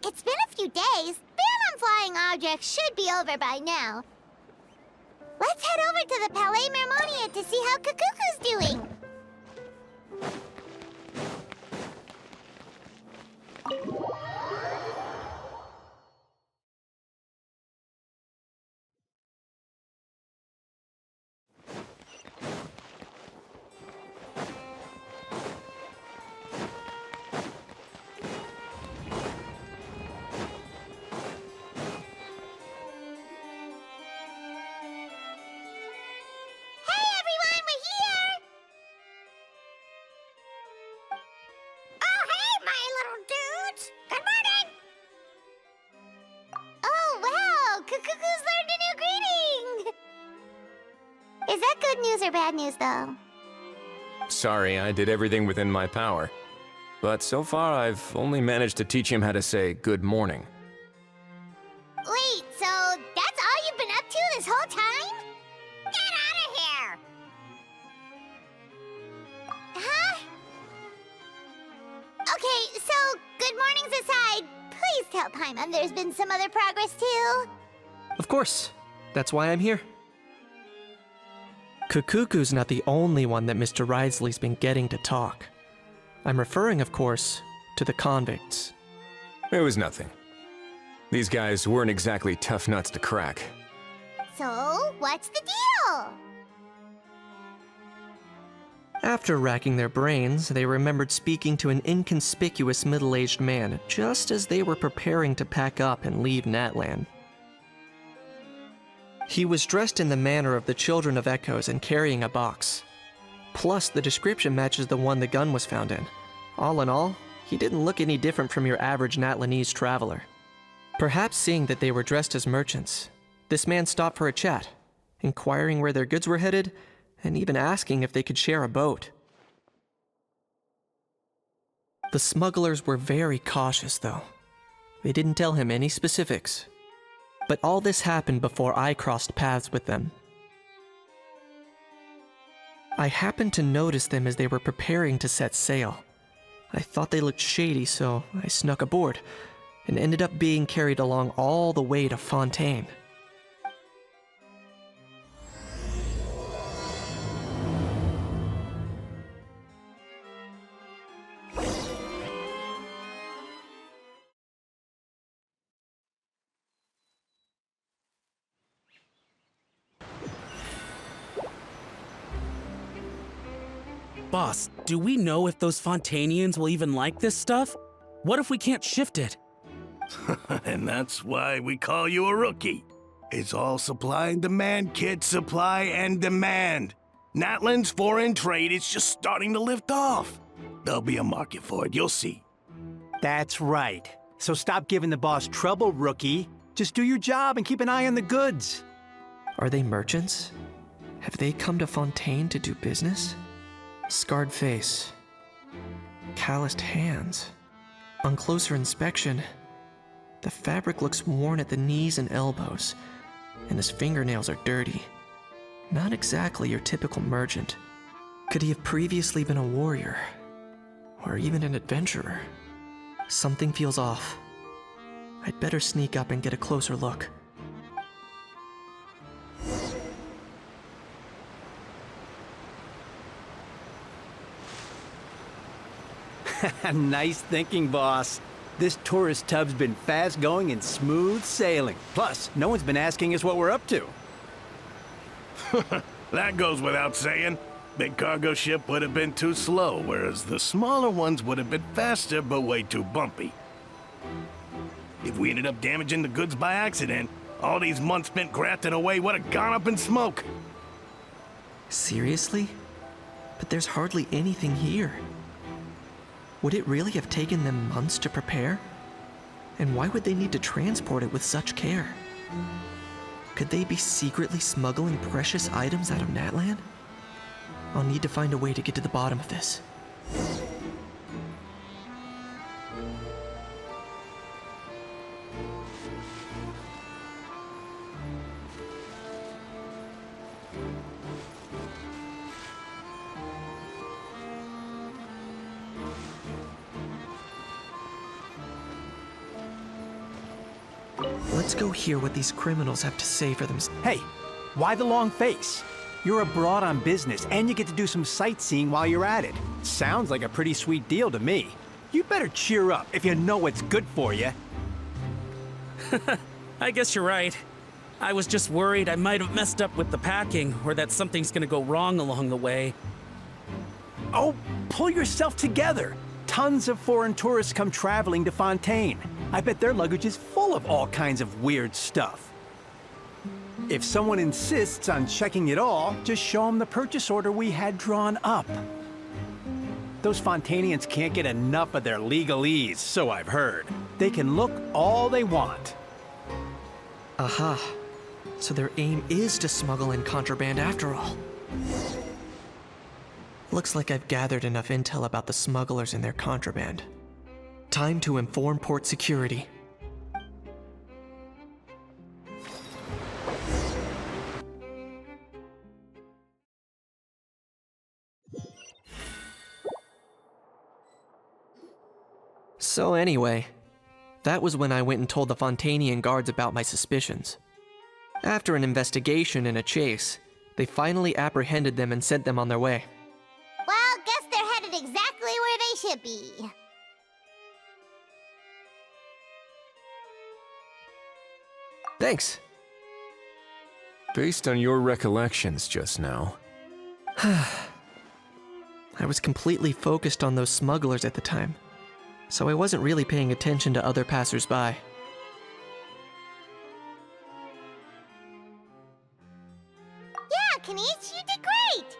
It's been a few days. Ban on flying objects should be over by now. Let's head over to the Palais Mermonia to see how Kukuku's doing. Is that good news or bad news, though? Sorry, I did everything within my power. But so far, I've only managed to teach him how to say good morning. Wait, so that's all you've been up to this whole time? Get out of here! Huh? Okay, so good mornings aside, please tell Paimon there's been some other progress, too. Of course. That's why I'm here. Kukuku's not the only one that Mr. Wriothesley's been getting to talk. I'm referring, of course, to the convicts. It was nothing. These guys weren't exactly tough nuts to crack. So, what's the deal? After racking their brains, they remembered speaking to an inconspicuous middle-aged man just as they were preparing to pack up and leave Natlan. He was dressed in the manner of the Children of Echoes and carrying a box. Plus, the description matches the one the gun was found in. All in all, he didn't look any different from your average Natlanese traveler. Perhaps seeing that they were dressed as merchants, this man stopped for a chat, inquiring where their goods were headed, and even asking if they could share a boat. The smugglers were very cautious, though. They didn't tell him any specifics. But all this happened before I crossed paths with them. I happened to notice them as they were preparing to set sail. I thought they looked shady, so I snuck aboard, and ended up being carried along all the way to Fontaine. Boss, do we know if those Fontainians will even like this stuff? What if we can't shift it? And that's why we call you a rookie. It's all supply and demand, kid. Supply and demand. Natlan's foreign trade is just starting to lift off. There'll be a market for it, you'll see. That's right. So stop giving the boss trouble, rookie. Just do your job and keep an eye on the goods. Are they merchants? Have they come to Fontaine to do business? Scarred face. Calloused hands. On closer inspection, the fabric looks worn at the knees and elbows, and his fingernails are dirty. Not exactly your typical merchant. Could he have previously been a warrior? Or even an adventurer? Something feels off. I'd better sneak up and get a closer look. Nice thinking, boss. This tourist tub's been fast-going and smooth sailing. Plus, no one's been asking us what we're up to. That goes without saying. Big cargo ship would have been too slow, whereas the smaller ones would have been faster but way too bumpy. If we ended up damaging the goods by accident, all these months spent grafting away would have gone up in smoke. Seriously? But there's hardly anything here. Would it really have taken them months to prepare? And why would they need to transport it with such care? Could they be secretly smuggling precious items out of Natlan? I'll need to find a way to get to the bottom of this. Let's go hear what these criminals have to say for themselves. Hey, why the long face? You're abroad on business, and you get to do some sightseeing while you're at it. Sounds like a pretty sweet deal to me. You better cheer up if you know what's good for you. I guess you're right. I was just worried I might have messed up with the packing, or that something's gonna go wrong along the way. Oh, pull yourself together. Tons of foreign tourists come traveling to Fontaine. I bet their luggage is full of all kinds of weird stuff. If someone insists on checking it all, just show them the purchase order we had drawn up. Those Fontainians can't get enough of their legalese, so I've heard. They can look all they want. Aha. So their aim is to smuggle in contraband after all. Looks like I've gathered enough intel about the smugglers and their contraband. Time to inform port security. So anyway, that was when I went and told the Fontainian guards about my suspicions. After an investigation and a chase, they finally apprehended them and sent them on their way. Well, guess they're headed exactly where they should be. Thanks. Based on your recollections just now, I was completely focused on those smugglers at the time, so I wasn't really paying attention to other passers-by. Yeah, Kanish, you did great!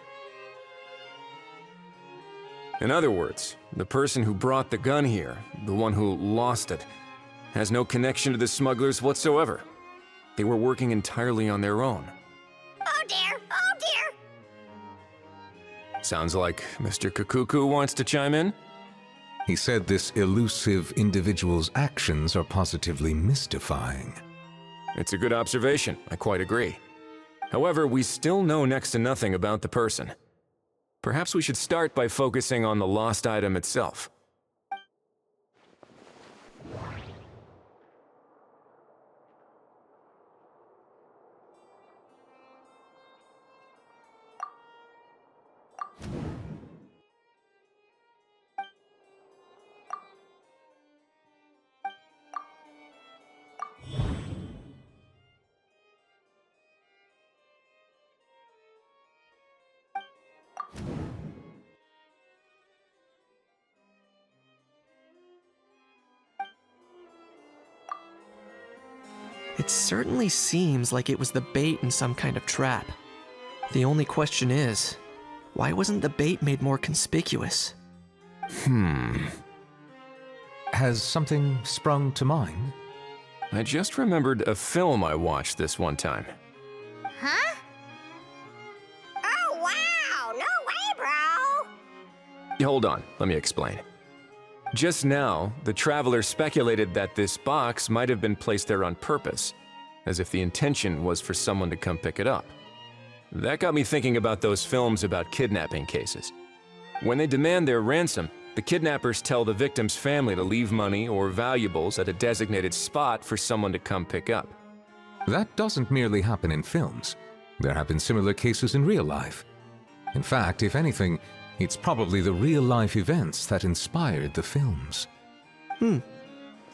in other words, the person who brought the gun here, the one who lost it, has no connection to the smugglers whatsoever. They were working entirely on their own. Oh dear, oh dear! Sounds like Mr. Kakuku wants to chime in? He said this elusive individual's actions are positively mystifying. It's a good observation, I quite agree. However, we still know next to nothing about the person. Perhaps we should start by focusing on the lost item itself. It certainly seems like it was the bait in some kind of trap. The only question is, why wasn't the bait made more conspicuous? Has something sprung to mind? I just remembered a film I watched this one time. Huh? Oh wow, no way, bro! Hold on, let me explain. Just now, the traveler speculated that this box might have been placed there on purpose, as if the intention was for someone to come pick it up. That got me thinking about those films about kidnapping cases. When they demand their ransom, the kidnappers tell the victim's family to leave money or valuables at a designated spot for someone to come pick up. That doesn't merely happen in films. There have been similar cases in real life. In fact, if anything, it's probably the real-life events that inspired the films.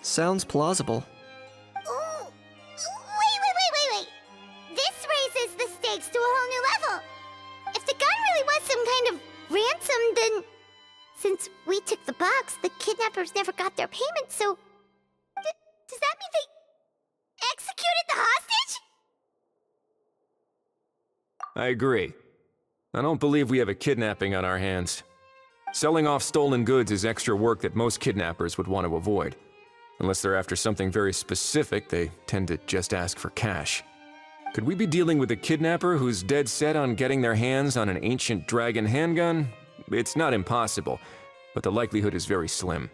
Sounds plausible. Ooh. Wait. This raises the stakes to a whole new level. If the gun really was some kind of ransom, then... Since we took the box, the kidnappers never got their payment, so... does that mean they executed the hostage? I agree. I don't believe we have a kidnapping on our hands. Selling off stolen goods is extra work that most kidnappers would want to avoid. Unless they're after something very specific, they tend to just ask for cash. Could we be dealing with a kidnapper who's dead set on getting their hands on an ancient dragon handgun? It's not impossible, but the likelihood is very slim.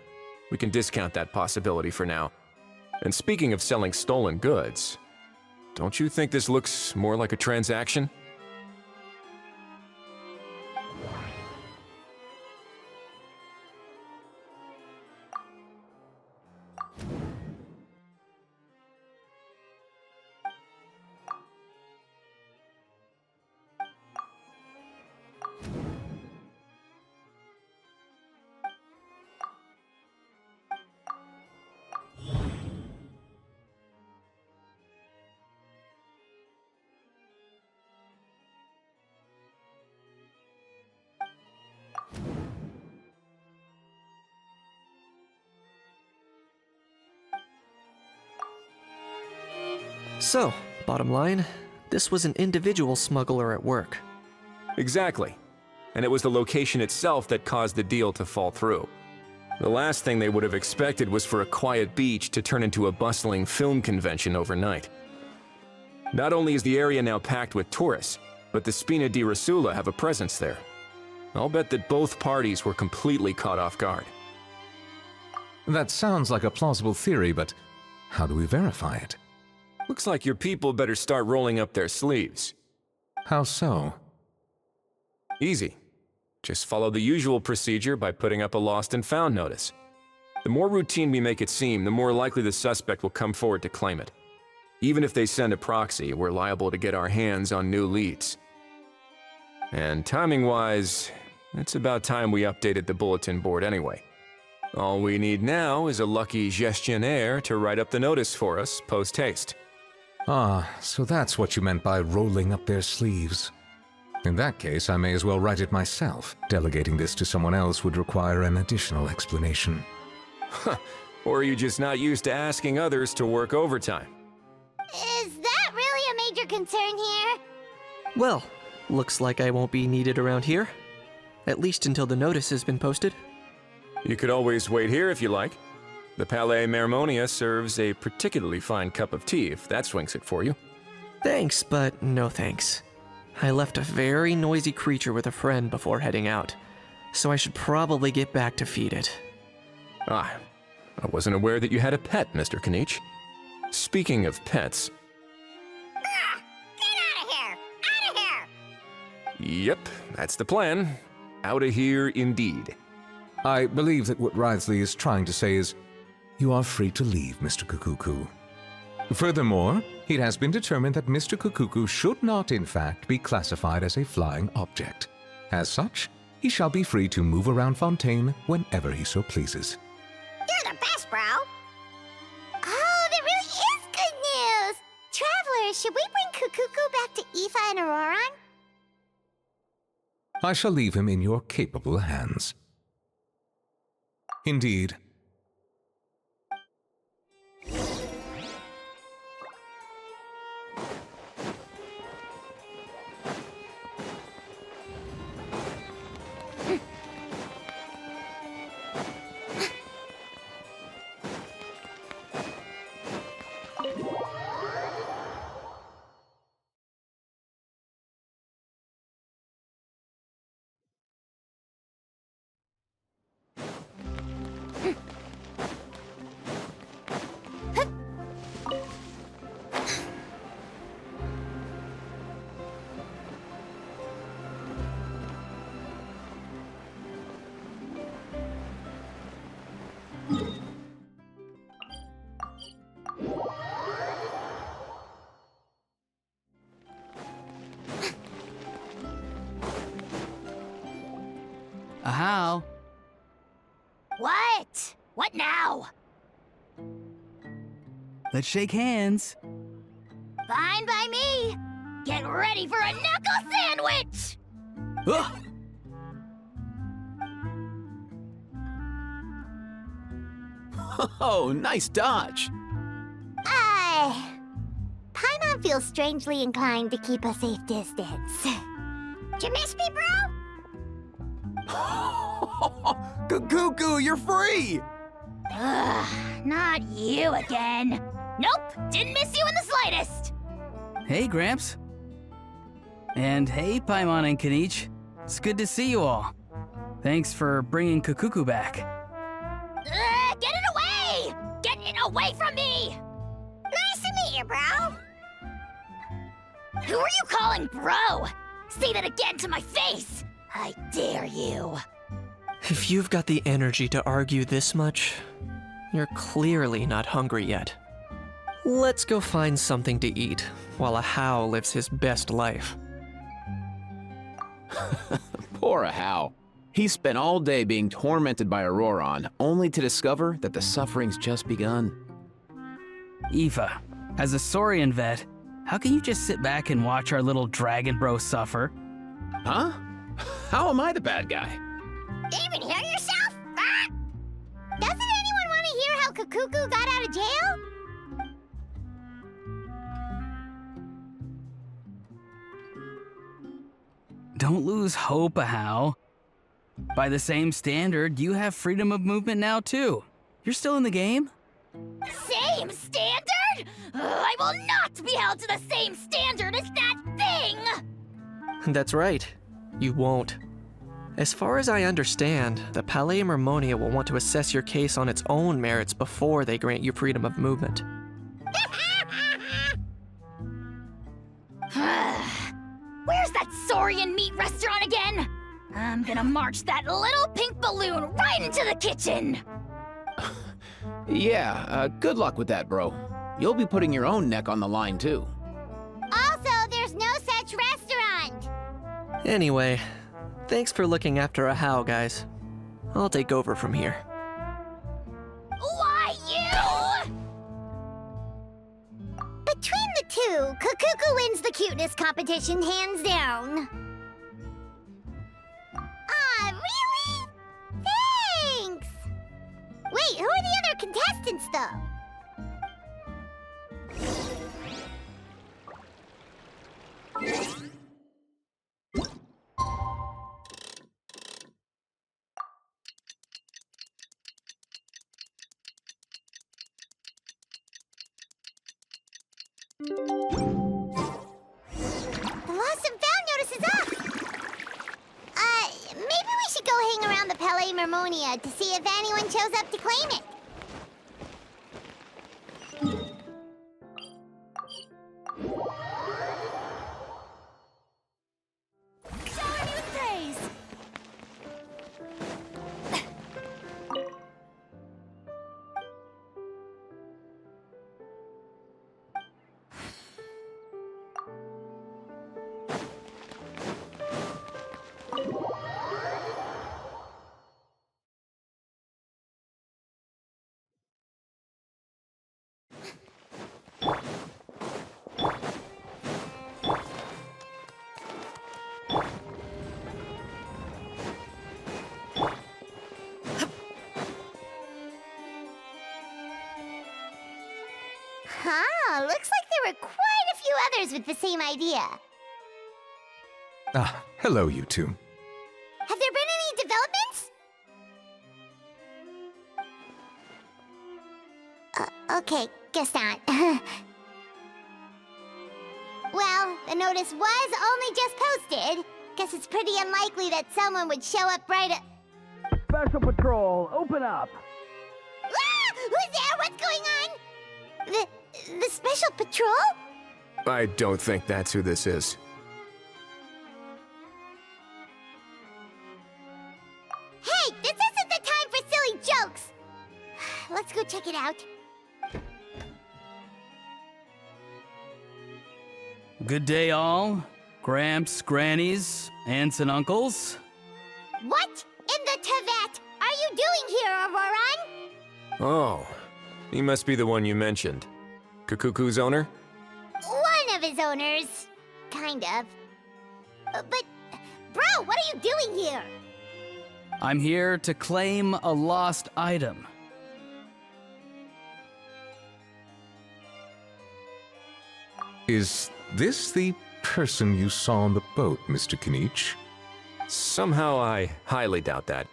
We can discount that possibility for now. And speaking of selling stolen goods, don't you think this looks more like a transaction? So, bottom line, this was an individual smuggler at work. Exactly. And it was the location itself that caused the deal to fall through. The last thing they would have expected was for a quiet beach to turn into a bustling film convention overnight. Not only is the area now packed with tourists, but the Spina di Rosula have a presence there. I'll bet that both parties were completely caught off guard. That sounds like a plausible theory, but how do we verify it? Looks like your people better start rolling up their sleeves. How so? Easy. Just follow the usual procedure by putting up a lost and found notice. The more routine we make it seem, the more likely the suspect will come forward to claim it. Even if they send a proxy, we're liable to get our hands on new leads. And timing-wise, it's about time we updated the bulletin board anyway. All we need now is a lucky gestionnaire to write up the notice for us post-haste. Ah, so that's what you meant by rolling up their sleeves. In that case, I may as well write it myself. Delegating this to someone else would require an additional explanation. Or are you just not used to asking others to work overtime? Is that really a major concern here? Well, looks like I won't be needed around here. At least until the notice has been posted. You could always wait here if you like. The Palais Mermonia serves a particularly fine cup of tea, if that swings it for you. Thanks, but no thanks. I left a very noisy creature with a friend before heading out, so I should probably get back to feed it. Ah, I wasn't aware that you had a pet, Mr. Kinich. Speaking of pets... Get out of here! Out of here! Yep, that's the plan. Outta here indeed. I believe that what Wriothesley is trying to say is, you are free to leave, Mr. Kukuku. Furthermore, it has been determined that Mr. Kukuku should not, in fact, be classified as a flying object. As such, he shall be free to move around Fontaine whenever he so pleases. You're the best, bro! Oh, that really is good news! Travelers, should we bring Kukuku back to Aoife and Auroron? I shall leave him in your capable hands. Indeed. How? What? What now? Let's shake hands. Fine by me! Get ready for a knuckle sandwich! Ugh. Oh, nice dodge. Paimon feels strangely inclined to keep a safe distance. Did you miss me, bro? Kukuku, you're free! Ugh, not you again. Nope, didn't miss you in the slightest. Hey, Gramps. And hey, Paimon and Kinich. It's good to see you all. Thanks for bringing Kukuku back. Get it away! Get it away from me! Nice to meet you, bro. Who are you calling bro? Say that again to my face! I dare you. If you've got the energy to argue this much, you're clearly not hungry yet. Let's go find something to eat while a How lives his best life. Poor Ahau. He spent all day being tormented by Auroron, only to discover that the suffering's just begun. Aoife, as a Saurian vet, how can you just sit back and watch our little dragon bro suffer? Huh? How am I the bad guy? Even hear yourself? Ah! Doesn't anyone want to hear how Kukuku got out of jail? Don't lose hope, Ahau. By the same standard, you have freedom of movement now too. You're still in the game? Same standard? I will not be held to the same standard as that thing! That's right. You won't. As far as I understand, the Palais Mermonia will want to assess your case on its own merits before they grant you freedom of movement. Where's that Saurian meat restaurant again? I'm gonna march that little pink balloon right into the kitchen! Yeah, good luck with that, bro. You'll be putting your own neck on the line, too. Also, there's no such restaurant! Anyway, thanks for looking after a How, guys. I'll take over from here. Why, you? Between the two, Kukuku wins the cuteness competition hands down. Ah, really? Thanks! Wait, who are the other contestants, though? The lost and found notice is up! Maybe we should go hang around the Palais Mermonia to see if anyone shows up to claim it. Shower me with praise! Huh, looks like there were quite a few others with the same idea. Ah, hello, you two. Have there been any developments? Okay, guess not. Well, the notice was only just posted. Guess it's pretty unlikely that someone would show up right at... Special Patrol, open up! Ah! Who's there? What's going on? The Special Patrol? I don't think that's who this is. Hey, this isn't the time for silly jokes! Let's go check it out. Good day, all. Gramps, grannies, aunts, and uncles. What in the Tevat are you doing here, Auroron? Oh, he must be the one you mentioned. Kukuku's owner? One of his owners. Kind of. But, bro, what are you doing here? I'm here to claim a lost item. Is this the person you saw on the boat, Mr. Kinich? Somehow I highly doubt that.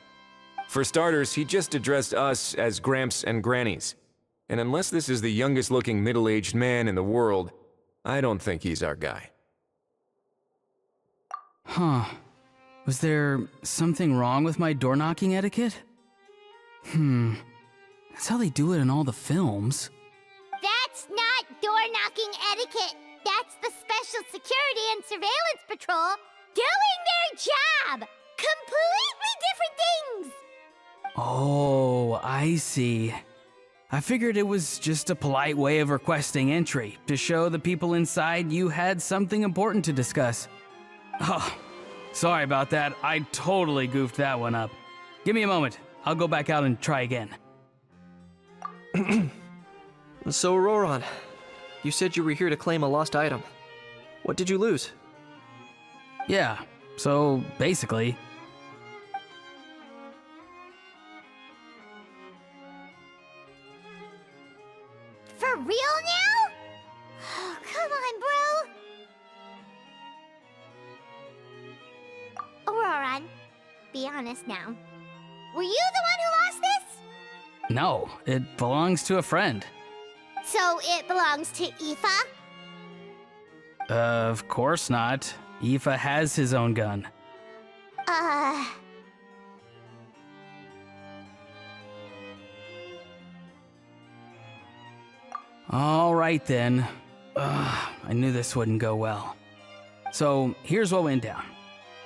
For starters, he just addressed us as Gramps and Grannies. And unless this is the youngest looking middle-aged man in the world, I don't think he's our guy. Huh. Was there something wrong with my door-knocking etiquette? That's how they do it in all the films. That's not door-knocking etiquette. That's the Special Security and Surveillance Patrol doing their job. Completely different things. Oh, I see. I figured it was just a polite way of requesting entry to show the people inside you had something important to discuss. Oh, sorry about that. I totally goofed that one up. Give me a moment. I'll go back out and try again. So, Auroron, you said you were here to claim a lost item. What did you lose? Yeah, so basically... For real now? Oh, come on, bro. Auroron, be honest now. Were you the one who lost this? No, it belongs to a friend. So it belongs to Aoife? Of course not. Aoife has his own gun. All right then. I knew this wouldn't go well. So here's what went down.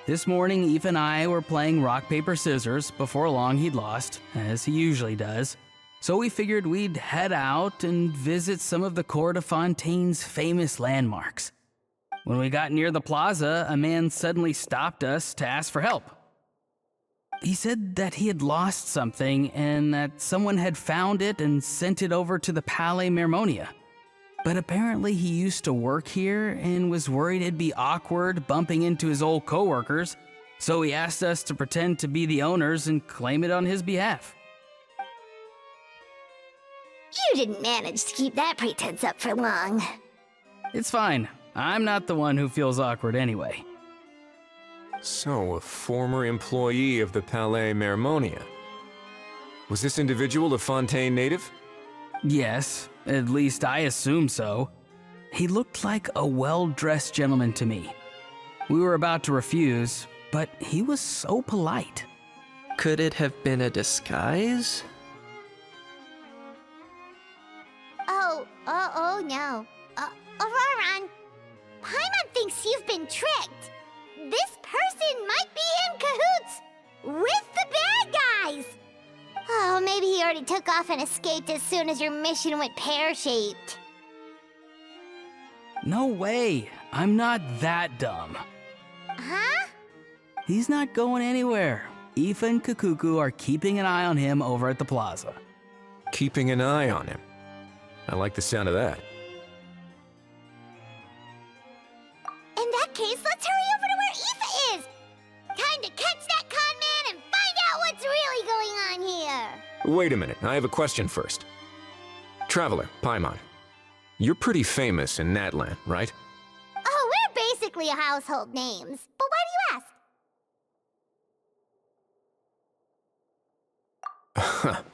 This morning, Aoife and I were playing rock, paper, scissors. Before long, he'd lost, as he usually does. So we figured we'd head out and visit some of the Cour de Fontaine's famous landmarks. When we got near the plaza, a man suddenly stopped us to ask for help. He said that he had lost something and that someone had found it and sent it over to the Palais Mermonia. But apparently he used to work here and was worried it'd be awkward bumping into his old coworkers, so he asked us to pretend to be the owners and claim it on his behalf. You didn't manage to keep that pretense up for long. It's fine. I'm not the one who feels awkward anyway. So, a former employee of the Palais Mermonia. Was this individual a Fontaine native? Yes, at least I assume so. He looked like a well-dressed gentleman to me. We were about to refuse, but he was so polite. Could it have been a disguise? Oh no. Auroron, Paimon thinks you've been tricked. This person might be in cahoots with the bad guys. Oh, maybe he already took off and escaped as soon as your mission went pear-shaped. No way. I'm not that dumb. Huh? He's not going anywhere. Aoife and Kakuku are keeping an eye on him over at the plaza. Keeping an eye on him. I like the sound of that. In that case, let's hurry over to where Aoife is. Time to catch that con man and find out what's really going on here. Wait a minute, I have a question first. Traveler, Paimon, you're pretty famous in Natlan, right? Oh, we're basically household names. But why do you ask?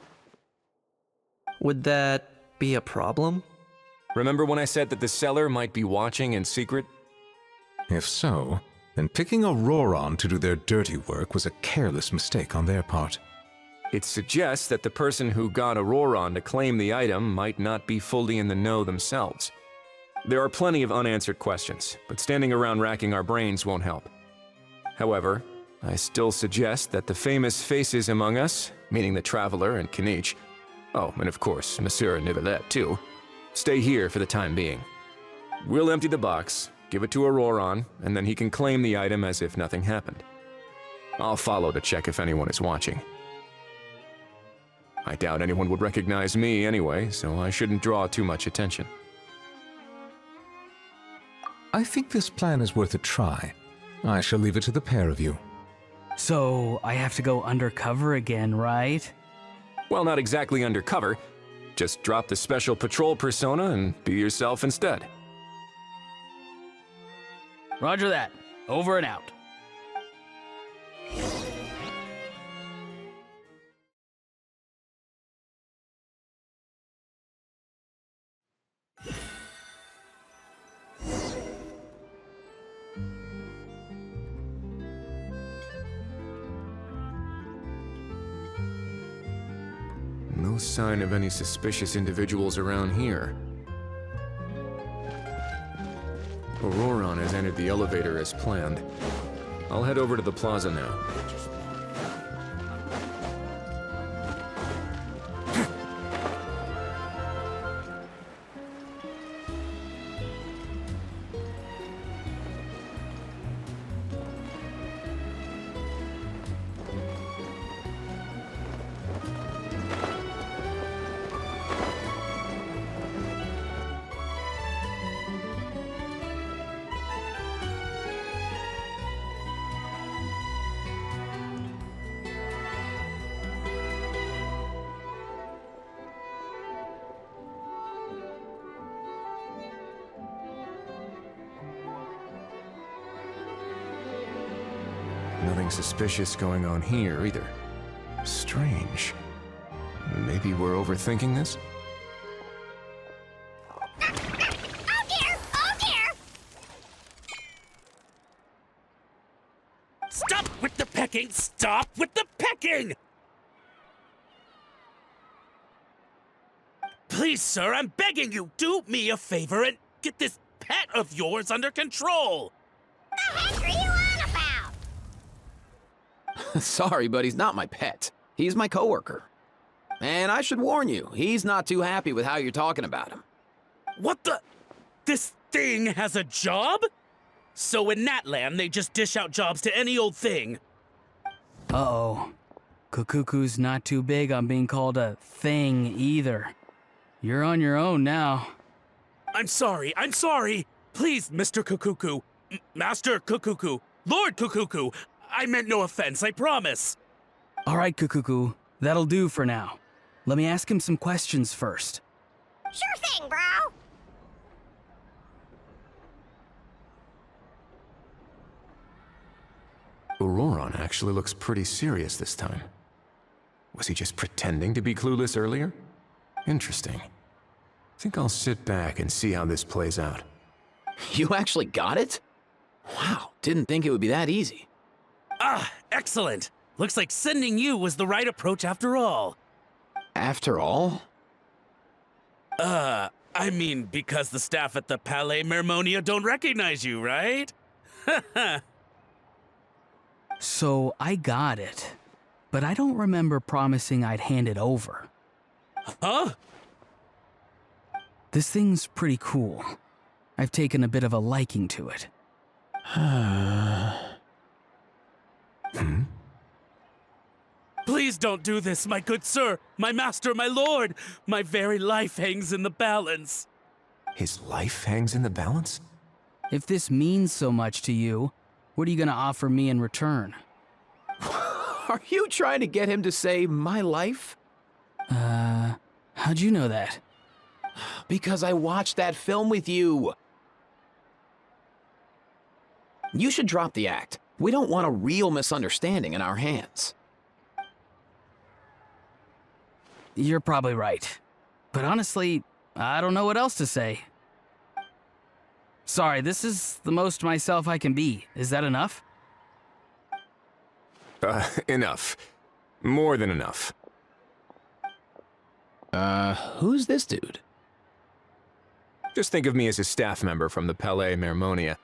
Would that be a problem? Remember when I said that the seller might be watching in secret? If so, then picking Auroron to do their dirty work was a careless mistake on their part. It suggests that the person who got Auroron to claim the item might not be fully in the know themselves. There are plenty of unanswered questions, but standing around racking our brains won't help. However, I still suggest that the famous faces among us, meaning the Traveler and Kinich, oh, and of course, Monsieur Nivelette too, stay here for the time being. We'll empty the box, give it to Auroron, and then he can claim the item as if nothing happened. I'll follow to check if anyone is watching. I doubt anyone would recognize me anyway, so I shouldn't draw too much attention. I think this plan is worth a try. I shall leave it to the pair of you. So, I have to go undercover again, right? Well, not exactly undercover. Just drop the special patrol persona and be yourself instead. Roger that. Over and out. No sign of any suspicious individuals around here. Auroron has entered the elevator as planned. I'll head over to the plaza now. Nothing suspicious going on here, either. Strange. Maybe we're overthinking this? Oh dear! Oh dear! Stop with the pecking! Stop with the pecking! Please, sir, I'm begging you, do me a favor and get this pet of yours under control! The heck are you on about? Sorry, but he's not my pet. He's my coworker. And I should warn you, he's not too happy with how you're talking about him. What the? This thing has a job? So in that land, they just dish out jobs to any old thing. Uh-oh. Kukuku's not too big on being called a thing either. You're on your own now. I'm sorry. Please, Mr. Kukuku. Master Kukuku. Lord Kukuku. I meant no offense, I promise. All right, Kukuku. That'll do for now. Let me ask him some questions first. Sure thing, bro. Auroron actually looks pretty serious this time. Was he just pretending to be clueless earlier? Interesting. Think I'll sit back and see how this plays out. You actually got it? Wow, didn't think it would be that easy. Ah, excellent. Looks like sending you was the right approach after all. After all? I mean, because the staff at the Palais Mermonia don't recognize you, right? So I got it, but I don't remember promising I'd hand it over. Huh? This thing's pretty cool. I've taken a bit of a liking to it. Please don't do this, my good sir, my master, my lord. My very life hangs in the balance. His life hangs in the balance? If this means so much to you, what are you gonna offer me in return? Are you trying to get him to say my life? How'd you know that? Because I watched that film with you. You should drop the act. We don't want a real misunderstanding in our hands. You're probably right. But honestly, I don't know what else to say. Sorry, this is the most myself I can be. Is that enough? Enough. More than enough. Who's this dude? Just think of me as a staff member from the Palais Mermonia.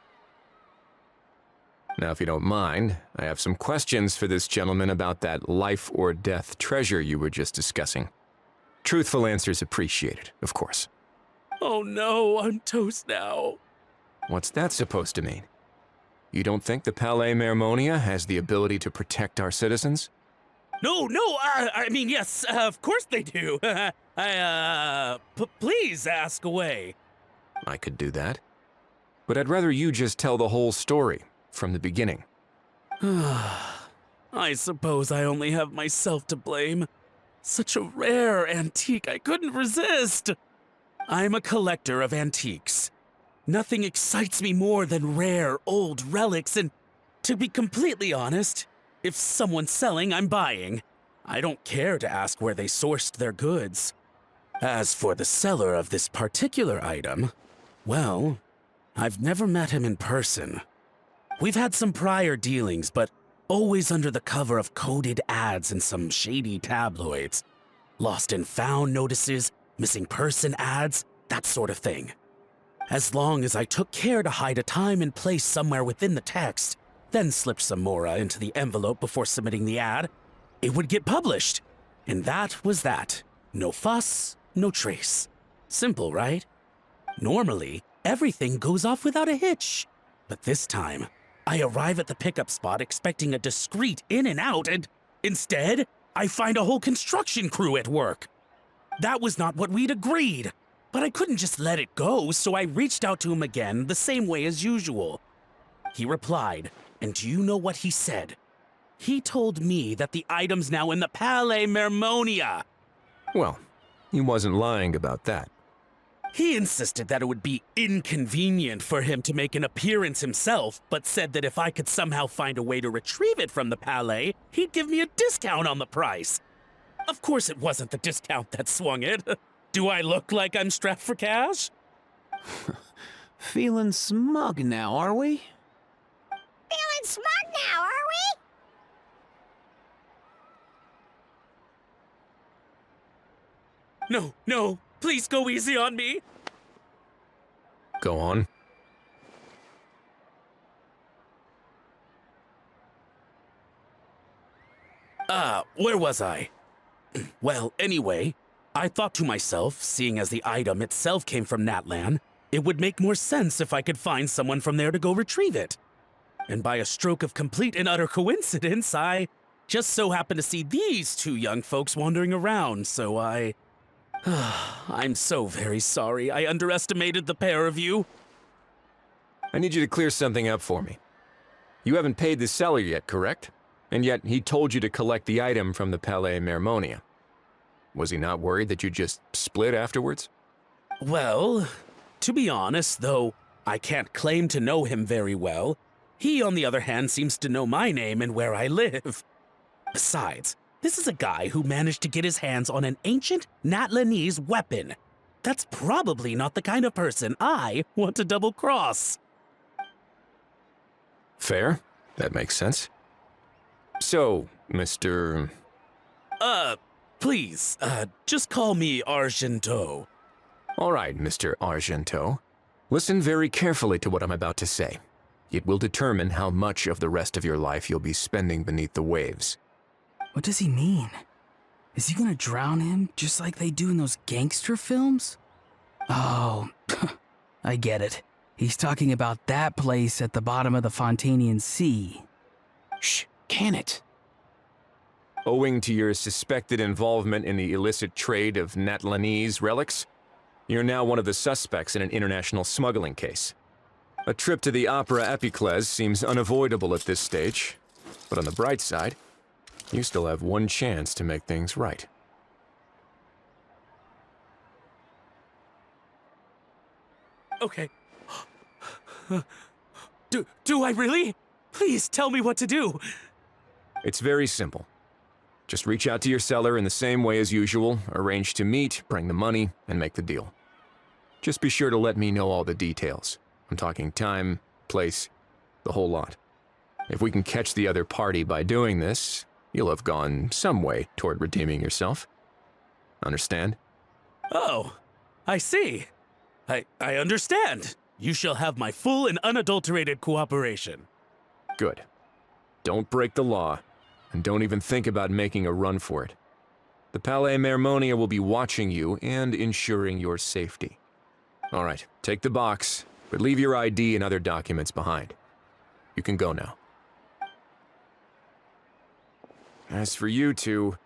Now, if you don't mind, I have some questions for this gentleman about that life or death treasure you were just discussing. Truthful answers appreciated, of course. Oh no, I'm toast now. What's that supposed to mean? You don't think the Palais Mermonia has the ability to protect our citizens? No, I mean, yes, of course they do. Please ask away. I could do that. But I'd rather you just tell the whole story, from the beginning. I suppose I only have myself to blame. Such a rare antique, I couldn't resist. I'm a collector of antiques. Nothing excites me more than rare, old relics, and to be completely honest, if someone's selling, I'm buying. I don't care to ask where they sourced their goods. As for the seller of this particular item, well, I've never met him in person. We've had some prior dealings, but always under the cover of coded ads in some shady tabloids. lost and found notices, missing person ads, that sort of thing. As long as I took care to hide a time and place somewhere within the text, then slipped some more into the envelope before submitting the ad, it would get published. And that was that. No fuss, no trace. Simple, right? Normally, everything goes off without a hitch. But this time, I arrive at the pickup spot expecting a discreet in and out, and instead, I find a whole construction crew at work. That was not what we'd agreed. But I couldn't just let it go, so I reached out to him again the same way as usual. He replied, and do you know what he said? He told me that the item's now in the Palais Mermonia. Well, he wasn't lying about that. He insisted that it would be inconvenient for him to make an appearance himself, but said that if I could somehow find a way to retrieve it from the Palais, he'd give me a discount on the price. Of course it wasn't the discount that swung it. Do I look like I'm strapped for cash? Feeling smug now, are we? Feeling smug now, are we? No, please go easy on me. Go on. Where was I? Well, anyway, I thought to myself, seeing as the item itself came from Natlan, it would make more sense if I could find someone from there to go retrieve it. And by a stroke of complete and utter coincidence, I just so happened to see these two young folks wandering around, so I'm so very sorry I underestimated the pair of you. I need you to clear something up for me. You haven't paid the seller yet, correct? And yet he told you to collect the item from the Palais Mermonia. Was he not worried that you just split afterwards? Well, to be honest, though I can't claim to know him very well, he, on the other hand, seems to know my name and where I live. Besides, this is a guy who managed to get his hands on an ancient Natlanese weapon. That's probably not the kind of person I want to double-cross. Fair. That makes sense. So, Mr. Please, just call me Argento. All right, Mr. Argento. Listen very carefully to what I'm about to say. It will determine how much of the rest of your life you'll be spending beneath the waves. What does he mean? Is he gonna drown him just like they do in those gangster films? Oh, I get it. He's talking about that place at the bottom of the Fontanian Sea. Shh, can it? Owing to your suspected involvement in the illicit trade of Natlanese relics, you're now one of the suspects in an international smuggling case. A trip to the Opera Epiclese seems unavoidable at this stage, but on the bright side, you still have one chance to make things right. Okay. Do I really? Please tell me what to do. It's very simple. Just reach out to your seller in the same way as usual, arrange to meet, bring the money, and make the deal. Just be sure to let me know all the details. I'm talking time, place, the whole lot. If we can catch the other party by doing this, you'll have gone some way toward redeeming yourself. Understand? Oh, I see. I understand. You shall have my full and unadulterated cooperation. Good. Don't break the law, and don't even think about making a run for it. The Palais Mermonia will be watching you and ensuring your safety. All right, take the box, but leave your ID and other documents behind. You can go now. As for you two,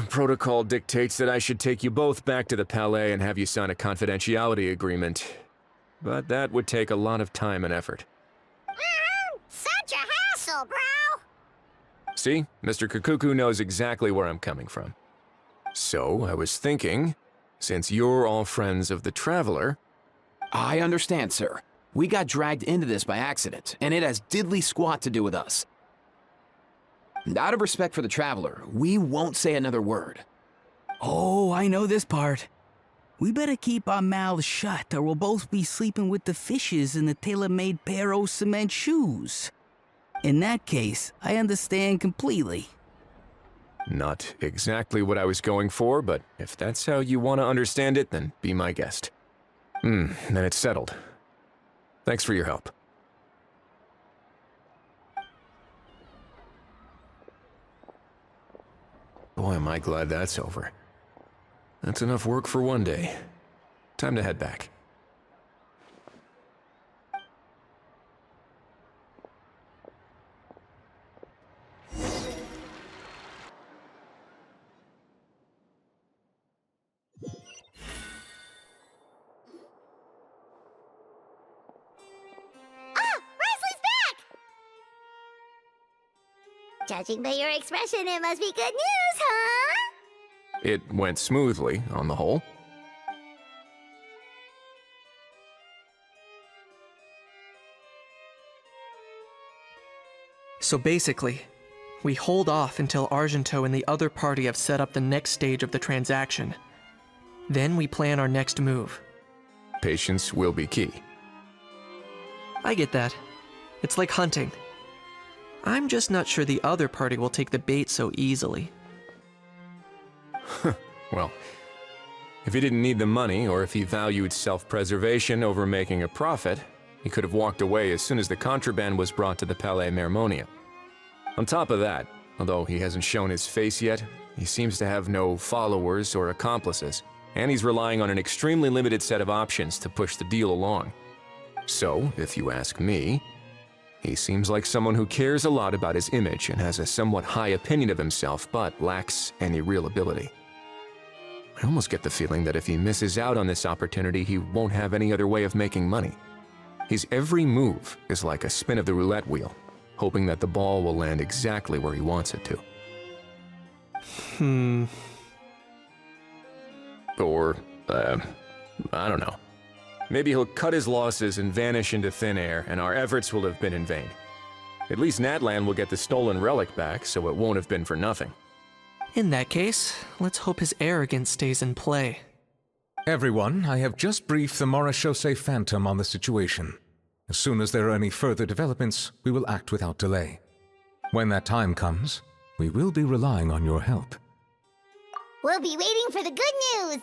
protocol dictates that I should take you both back to the Palais and have you sign a confidentiality agreement. But that would take a lot of time and effort. Such a hassle, bro! See, Mr. Kikuku knows exactly where I'm coming from. So, I was thinking, since you're all friends of the Traveler... I understand, sir. We got dragged into this by accident, and it has diddly squat to do with us. And out of respect for the Traveler, we won't say another word. Oh, I know this part. We better keep our mouths shut or we'll both be sleeping with the fishes in the tailor-made pair of cement shoes. In that case, I understand completely. Not exactly what I was going for, but if that's how you want to understand it, then be my guest. Then it's settled. Thanks for your help. Boy, am I glad that's over. That's enough work for one day. Time to head back. Judging by your expression, it must be good news, huh? It went smoothly, on the whole. So basically, we hold off until Argento and the other party have set up the next stage of the transaction. Then we plan our next move. Patience will be key. I get that. It's like hunting. I'm just not sure the other party will take the bait so easily. Well, if he didn't need the money, or if he valued self-preservation over making a profit, he could have walked away as soon as the contraband was brought to the Palais Mermonia. On top of that, although he hasn't shown his face yet, he seems to have no followers or accomplices, and he's relying on an extremely limited set of options to push the deal along. So, if you ask me, he seems like someone who cares a lot about his image and has a somewhat high opinion of himself, but lacks any real ability. I almost get the feeling that if he misses out on this opportunity, he won't have any other way of making money. His every move is like a spin of the roulette wheel, hoping that the ball will land exactly where he wants it to. Or, I don't know. Maybe he'll cut his losses and vanish into thin air, and our efforts will have been in vain. At least Natlan will get the stolen relic back, so it won't have been for nothing. In that case, let's hope his arrogance stays in play. Everyone, I have just briefed the Marechaussee Phantom on the situation. As soon as there are any further developments, we will act without delay. When that time comes, we will be relying on your help. We'll be waiting for the good news.